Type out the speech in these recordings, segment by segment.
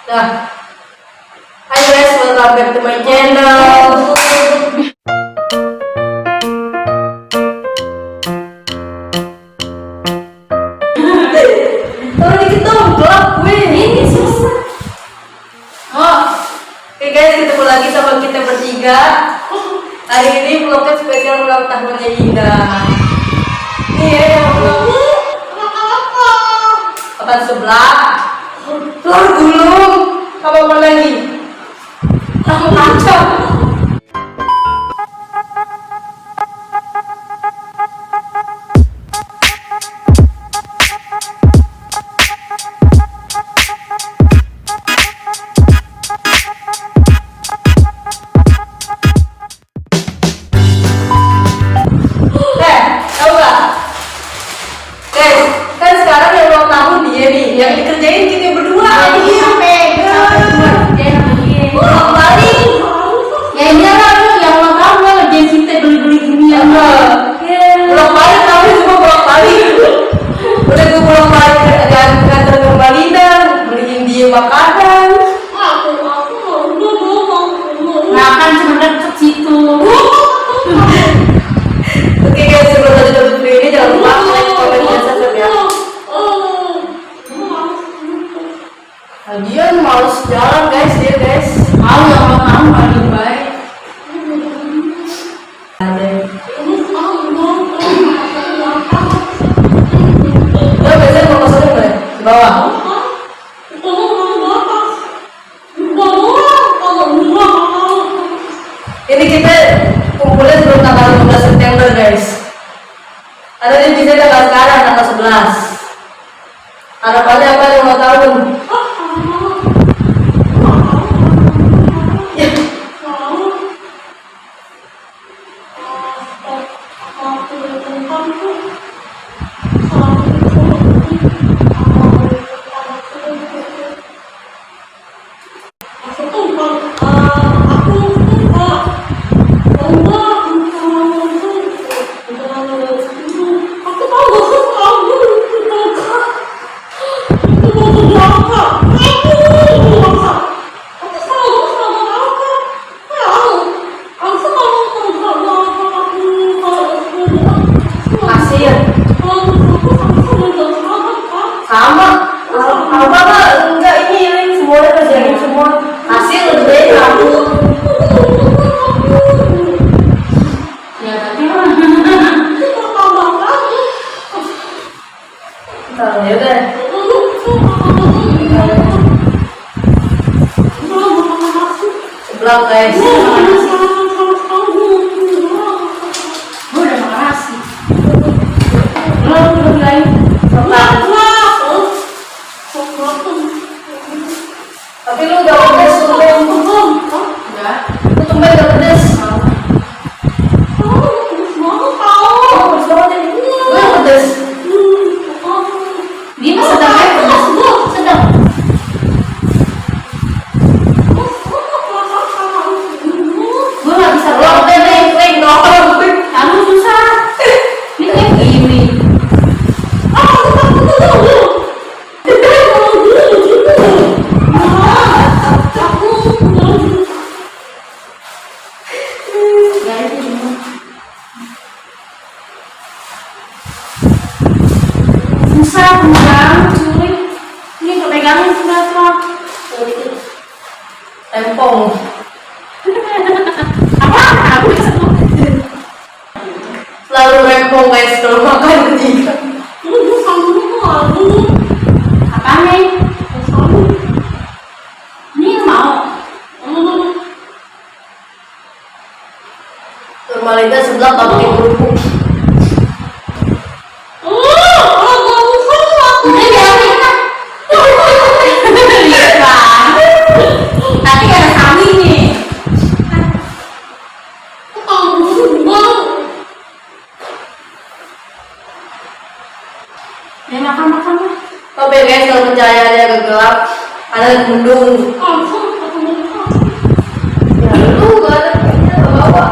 Nah, hi guys, welcome back to my channel. Taruh dikit dong, gelap gue. Ini susah. Oh, oke guys, ketemu lagi sama kita bertiga. Hari ini vlognya spesial ulang tahunnya Ida. Ini ya yang ulang kapan sebelah. Keluar dulu. Apa lagi? Aku kacau. Tahu gak? Guys, kan sekarang yang ulang tahun dia nih, yang dikerjain kita berdua. Iya, pulang balik. Ya iya lah, yang ulang tahun lah ngerjain kita beli-beli ginian. Pulang balik, tapi cuma pulang balik. Udah gue pulang balik nganter ke Balina, beliin dia makanan. Nah kan cuma deket situ. Oke guys, sebelum lanjut video ini jangan lupa like, comment, dan subscribe ya. Lagian males jalan guys dia guys. Mau yang ulang tahun paling baik. Lo biasanya mau kosan nggak? Di bawah. Ini kita kumpulnya sebelum tanggal 15 September guys. Ada di bisa tanggal sekarang tanggal 11. Harapannya apa yang mau tahun? Sama, apa enggak ini semuanya kerjain semua hasil lebih baik aku. Ya tapi mah. Ya udah. Sebelah guys. Gue udah makan nasi. Belum lain. Tapi lu udah pedes tumben. Enggak. Lu tumben udah pedes. Pedes banget ini. Gue yang pedes. Dia mah sedang aja pedas. Sedang. Gue gak bisa Lo udah nih, kling nongol. kamu susah. Ini kayak gini. Susah pegang, cuy. Ini kepegangin sudah. Tempong. Apa? Aku bisa tuh. Selalu rempong guys kalau makan bertiga. Apa nih? Ini mau. Normalita sebelah pakai kerupuk. Udah biarin lah. Lihat kan. Nanti ada kami nih. Ya makan lah. Oke guys, kalau pencahayaannya agak gelap, ada mendung. Ya lu gak ada kayaknya ke bawah.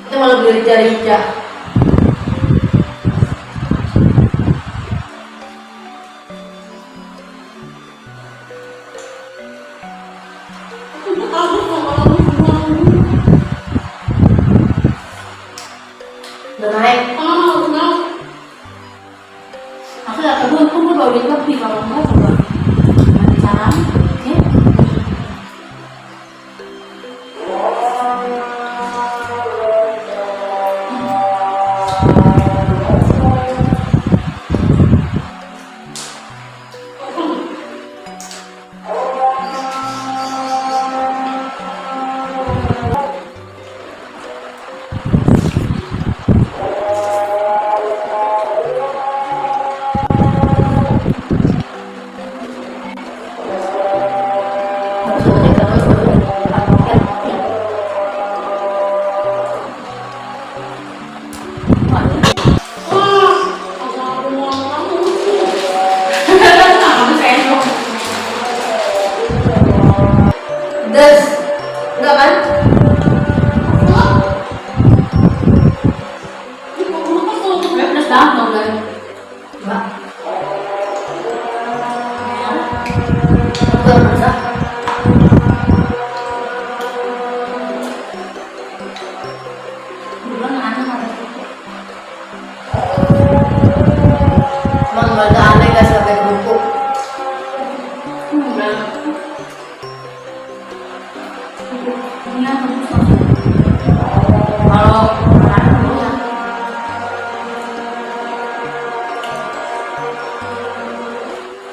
Kita malah beli rica-rica. Udah naik. Aku gak tahu, aku mau bawa lebih kalau enggak coba nanti saran, oke? Das, udah kan? Udah banget guys. Enggak. Udah masak. Bulan aja kan. Emang nggak ada aneh gak sampai kerupuk. Udah. Ini aku susah. Kalau makan dulu ya.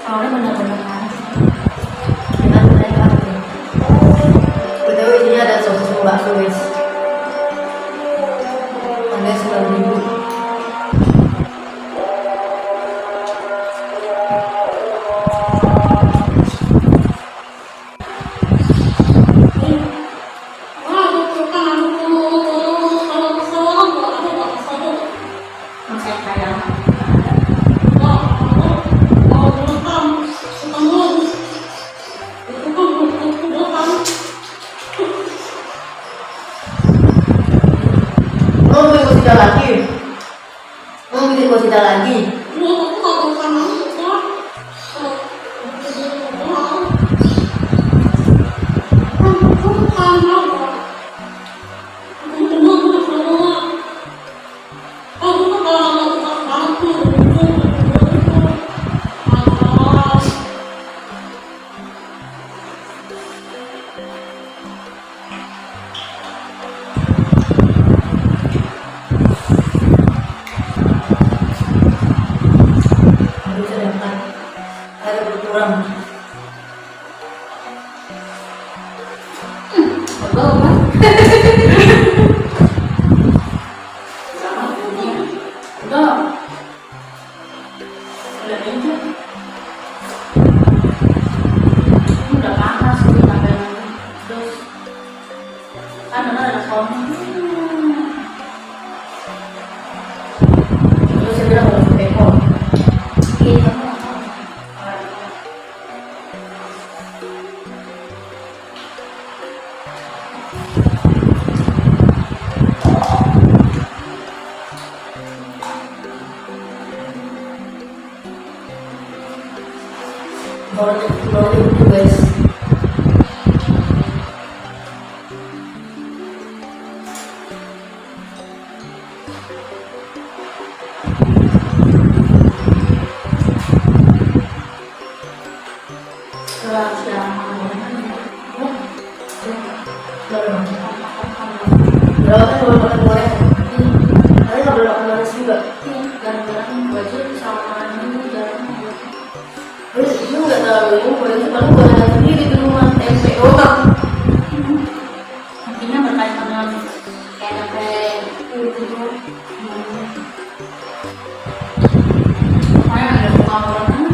Soalnya bener-bener panas. Kita naik lagi. Betul ini ada sosis bakso guys. Harga 9.000. Masih kayak Mau bikin gosita lagi? Mau bikin gosita lagi? Harus sedangkan ada berkurang. betul kan? Udah. Udah aja. Udah panas sih sampai terus kan ada soalnya. Terus saya bilang harus teko. Gitu. Baru itu guys. Setelah siang Berapa kan kalau makan goreng? Tapi nggak boleh makan manis juga. gara-gara baju sama ini jarang. Terus itu nggak terlalu ini goreng itu paling gorengan sendiri di rumah tempe doang. Intinya berkaitan dengan kayak tempe gitu. Makanya ada suka orang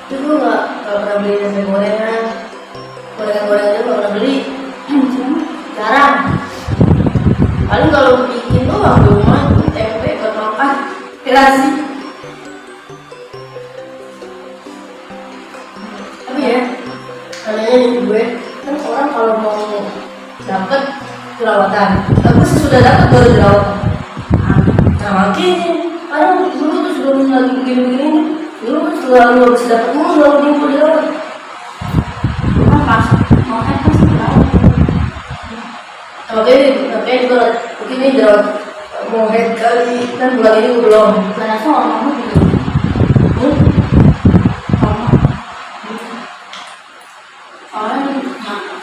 Itu gue nggak pernah beli tempe gorengan. Gorengan itu nggak pernah beli. Jarang. Paling kalau bikin doang di rumah itu tempe buat makan. Terasi. Tapi ya, namanya di gue kan orang kalau mau dapat perawatan. Aku sih sudah dapat baru dirawat. Nah makanya orang dulu tuh sebelum lagi begini-begini dulu kan selalu habis dapat mau selalu diukur dirawat. Pas mau pas dirawat. Makanya juga begini dirawat mau head kali kan bulan ini belum. Karena soal kamu juga.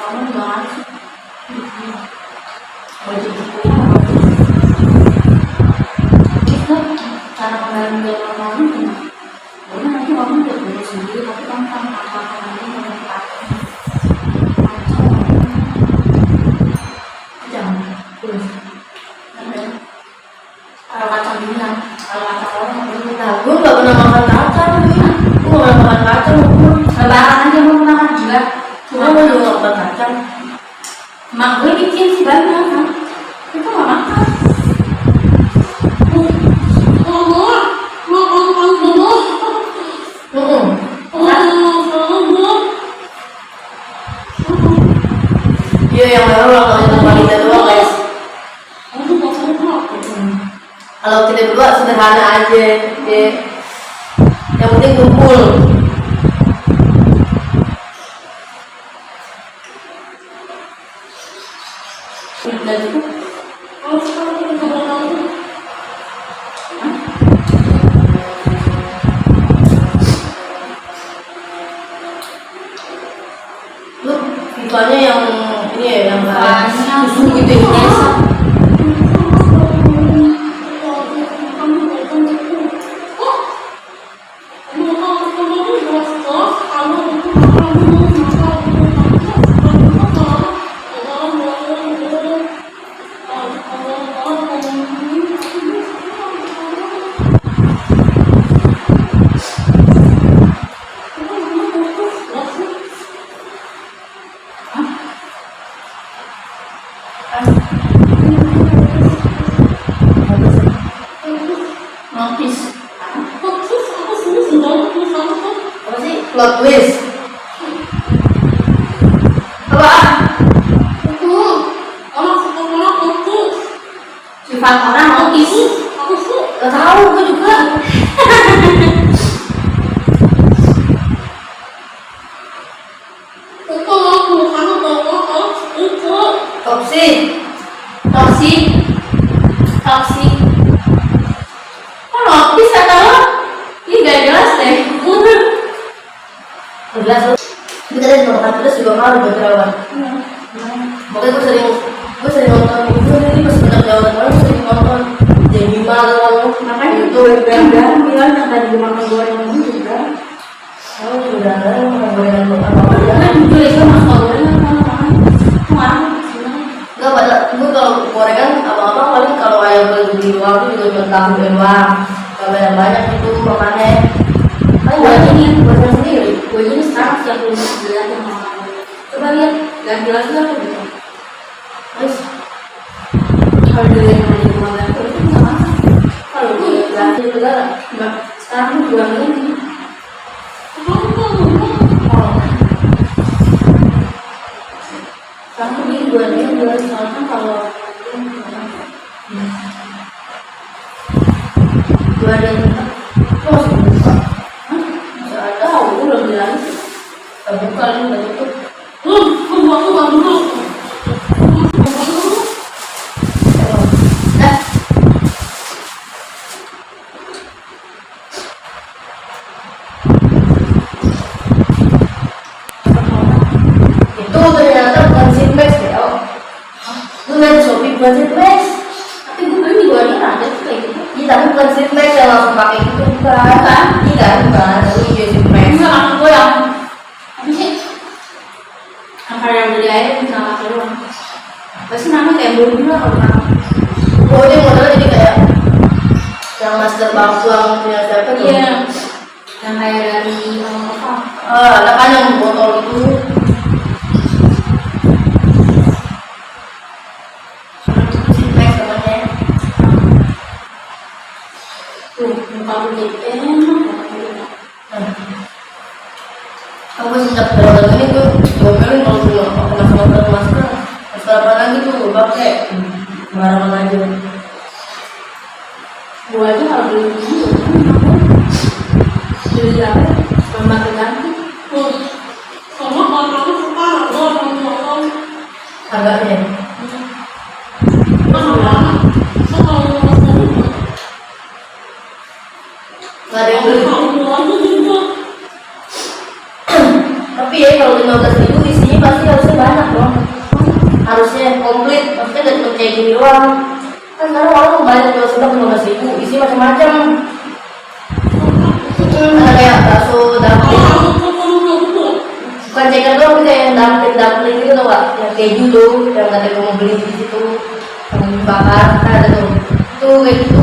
Kamu juga harus. Cara kembali ke kamu gimana? Karena nanti kamu udah beli sendiri, tapi kamu kan apa nanti mau pakai. Jangan terus. Kalau kacang bilang, kalau kacang orang yang belum tahu, Gue nggak pernah makan kacang, gue nggak pernah makan kacang. lebaran aja mau makan juga. Cuma gue juga nggak makan kacang. Mak gue bikin sih banyak kan, itu nggak makan. Iya yang baru ulang tahun sama kita doang guys. Kalau kita berdua sederhana aja, ya. Yang penting kumpul. Udah gitu. Lu vivanya yang ini ya, yang Vivanya susu gitu ya. biasa. Notis. Apa sih? Plot twist. Apa? Sifat orang notis. Gak tahu gue juga. Toksik. Toksik. Toksik. Kok notis kata lo? Ih gak jelas deh. Jelas lu. Kita dari nomor 14 juga malu buat terawat. Makanya gue sering nonton itu ini pas banyak jawatan orang sering nonton Jemima kalau Makanya itu bilang yang tadi makan goreng itu juga. oh sudah ada makan gorengan apa ya? Kan jujur itu makan gorengan kalau makan. Kemarin sebenarnya. Enggak pada gue kalau gorengan apa paling kalau ayam lagi di luar tuh juga cuma tahu doang. Kalau banyak banyak itu makannya. Kan Gue gue ini buatan sendiri. gue ini sekarang siap belum jelas yang makan. Coba lihat gak jelas lah tuh gitu. Terus Kalau dulu yang ada di rumah gantung itu nggak makan. Kalau gue ya ganti negara. nggak. Sekarang tuh jual ini. Sekarang tuh dia jual soalnya kalau Gue ada yang oh masih buka. nggak ada, aku belum bilang. Terbuka lu nggak tutup. Buang dulu. Dah. Itu ternyata bukan Simplex ya. Oh. Gue liat di Shopee bukan Simplex. Tapi gue beli di luar ada tuh kayak gitu. Iya tapi bukan Simplex yang langsung pakai gitu bukan. Bukan. Iya bukan. Tapi iya Simplex. Enggak, maksud gue yang apa sih? Apa yang beli air bisa pakai doang. Pasti namanya kayak bolu lah kalau orang. Oh ini modelnya jadi kayak yang master bangkuang punya siapa tuh? Iya. Yang kayak dari apa? Ada kan yang botol itu. Simplex namanya. Tuh, muka gue jadi enak. Aku sejak berapa ini gue ngomelin kalau gue nggak pernah masker. Masker apa pakai kemana-mana aja. Gua aja kalau beli ini beli apa? Pembatas ganti. Sama kalau aku suka nggak Harganya. Nggak ada yang beli. Tapi ya kalau 15.000 isinya pasti harusnya banyak dong. Harusnya komplit, maksudnya nggak cuma kayak gini doang. Kan sekarang orang banyak jual sendok 15.000, isi macam-macam. Ada kayak bakso, dumpling, bukan ceker doang, kayak yang dumpling gitu tau gak? Yang keju tuh, yang kata gue mau beli di situ, yang bakar, kan ada tuh. Tuh kayak gitu.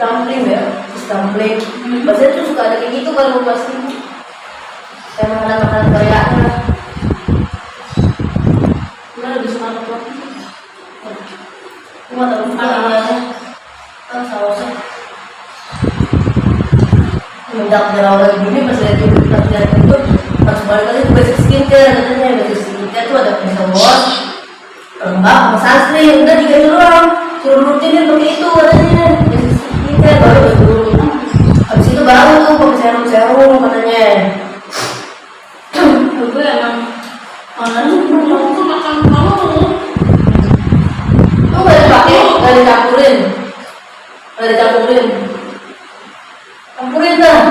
Dumpling ya, terus dumpling. Biasanya tuh suka ada kayak gitu kalau pasti. Kayak makanan-makanan Korea. Gua lebih suka apa? Cuma tahu ini aja. Kan sausnya. Mendak jerawat gini pas lihat itu pas balik lagi ke basic skincare katanya basic skincare tuh ada facial wash, lembab, sama sunscreen, udah 3 itu doang. Suruh rutinin pakai itu katanya basic skincare baru betul. Habis itu baru tuh pakai serum katanya. Gue emang Lalu aku makan kamu. Tuh nggak dipakai, nggak dicampurin, campurin lah.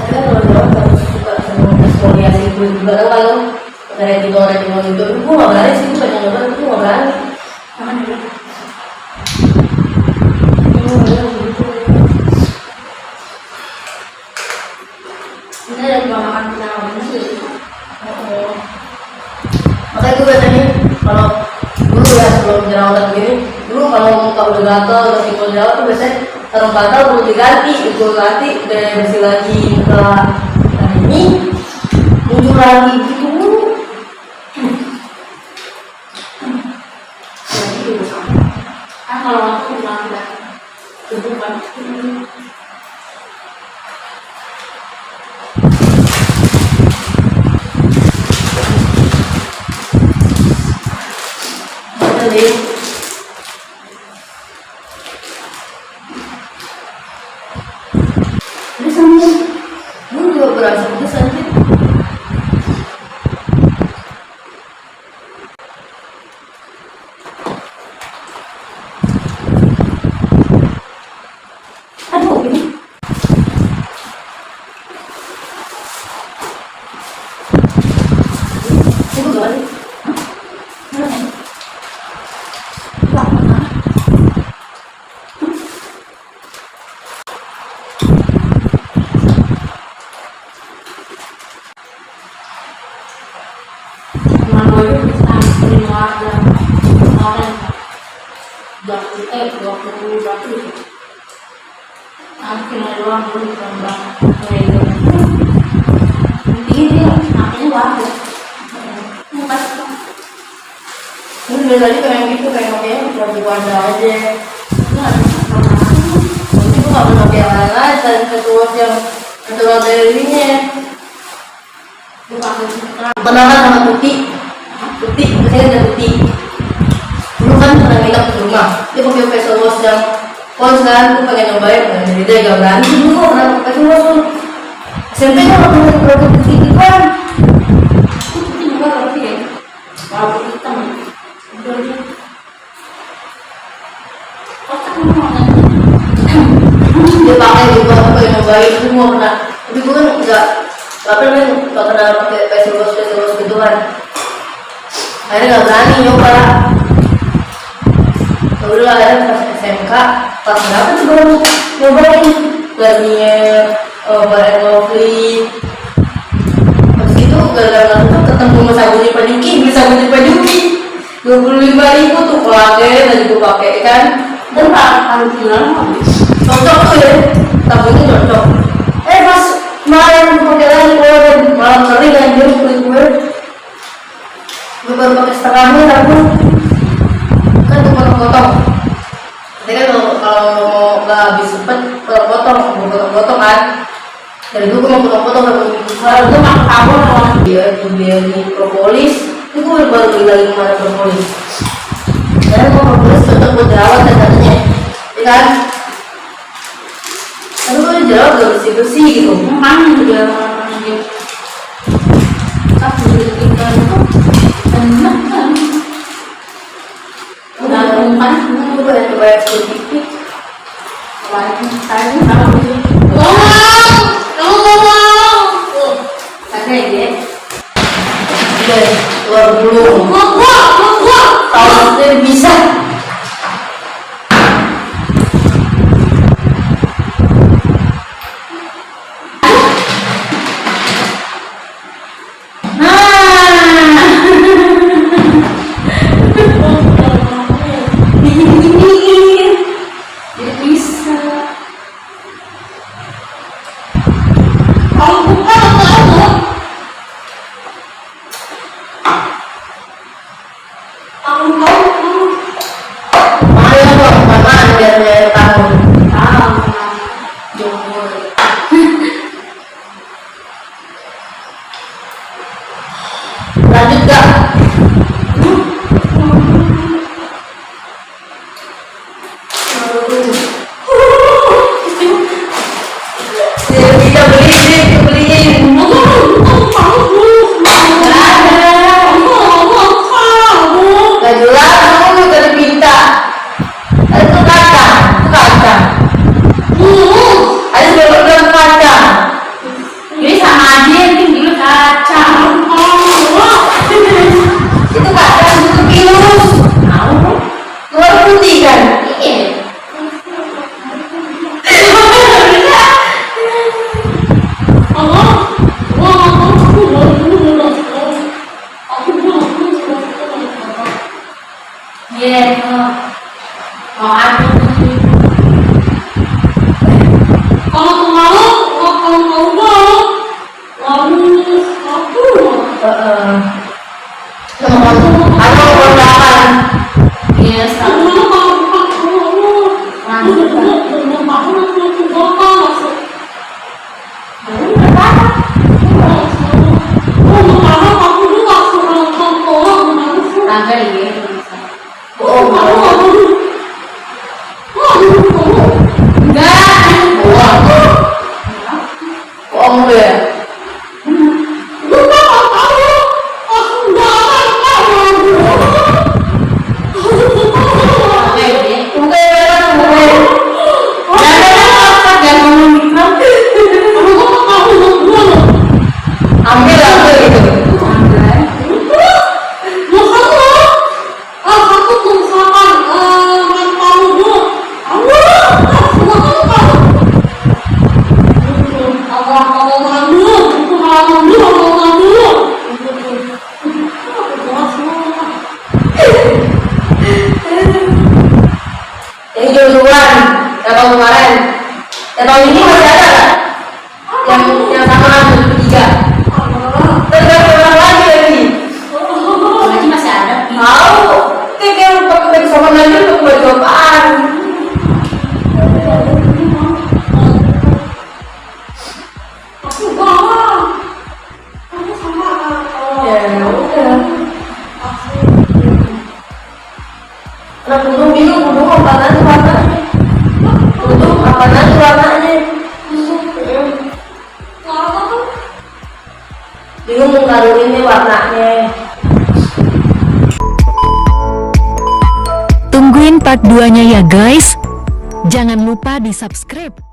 Ada orang harus suka sama eksfoliasi kulit juga tau kalau retinol itu, gue nggak berani sih, gue pengen nyoba tapi gue nggak berani. aman dulu. Ini ada dua makan kita ngomongin sih. Makanya gue biasanya kalau dulu ya sebelum jerawatan gini, dulu kalau muka udah gatel, udah timbul jerawat tuh biasanya sarung bantal perlu diganti, gue ganti udah bersih lagi muka. Nah ini muncul lagi gitu. Jadi dulu sama. Kan kalau aku bilang udah tubuh kan. Jadi ini sama gue juga berasa pedes aja. Aduh ini itu gimana? Teman gue itu bisa beli warga kemarin 20 berapa gitu. Nanti nggak doang dulu berambang kayak gitu. Intinya dia namanya warga. Muka suka. Ini dari tadi kayak gitu, kayak makanya lagi wadah aja. Nanti gue gak pernah pakai yang lain-lain, dan ketua yang natural dari dirinya. Gue pakai suka. Pernah kan sama putih, biasanya ada putih. Dulu kan pernah nginep di rumah, dia pakai facial wash yang pons kan, gue pengen nyobain, jadi dia gak berani. Dulu gue pernah pakai facial wash tuh. SMP kan gak pernah produk putih gitu kan. Putih juga tapi ya. Walaupun hitam. Otak ngomongnya. Dia pakai juga, aku pengen nyobain, itu gue pernah. Tapi gue kan gak pernah pakai facial wash gitu kan. Akhirnya gak berani nyoba. Udah akhirnya pas SMK, pas berapa sih baru nyobain Garnier, Bare Lovely. Habis itu gara-gara itu ketemu sama sabun Paduki, beli sabun Paduki 25.000 tuh pelanggan tadi gue pakai kan. Dan kalau bilang Cocok tuh ya, sabunnya cocok. Pas kemarin pakai lagi, malam kering anjir kulit gue baru pakai setengahnya sabun. Kan tuh potong-potong. Jadi kan kalau mau nggak habis cepet potong kan. Dari dulu gue mau potong kalau gue makan kamu loh. Dia itu dia di propolis, itu gue baru beli lagi mana propolis. Karena gue propolis tetap buat jerawat dan katanya, ya kan? Tapi gue jerawat gak bersih gitu. Makanya dia orang dia tapi kita itu enak kan. Udah umpan, Gue banyak sedikit. kemarin saya sama dia. Ada ya? Udah keluar dulu. Tahu sendiri bisa. Dia bisa. Ayo dong, mana biar saya tahu. Jumur. Lanjut gak? Kita beliin. Gak jelas, kamu juga dipinta. Itu kacang. Ada sebelah kacang. Ini sama aja yang tinggi kacang. Itu kacang itu virus. Keluar putih kan? Iya. Iya. Mau aku Aku mau makan. iya sama tangga ya. Bohong. Enggak. Bohong lu ya. Ambil gitu. Yang hijau-hijauan, yang tahun kemarin, yang tahun ini masih ada nggak? Yang sama bertiga. Tergantung lagi lagi. Lagi masih ada. Tahu? Kayak lupa baju sama lagi lupa baju apaan? Ya udah. Anak gunung bingung gunung apa nanti warnanya? Gunung apa nanti warnanya? Bingung mengkaruninnya warnanya. Tungguin part 2-nya ya guys. Jangan lupa di subscribe.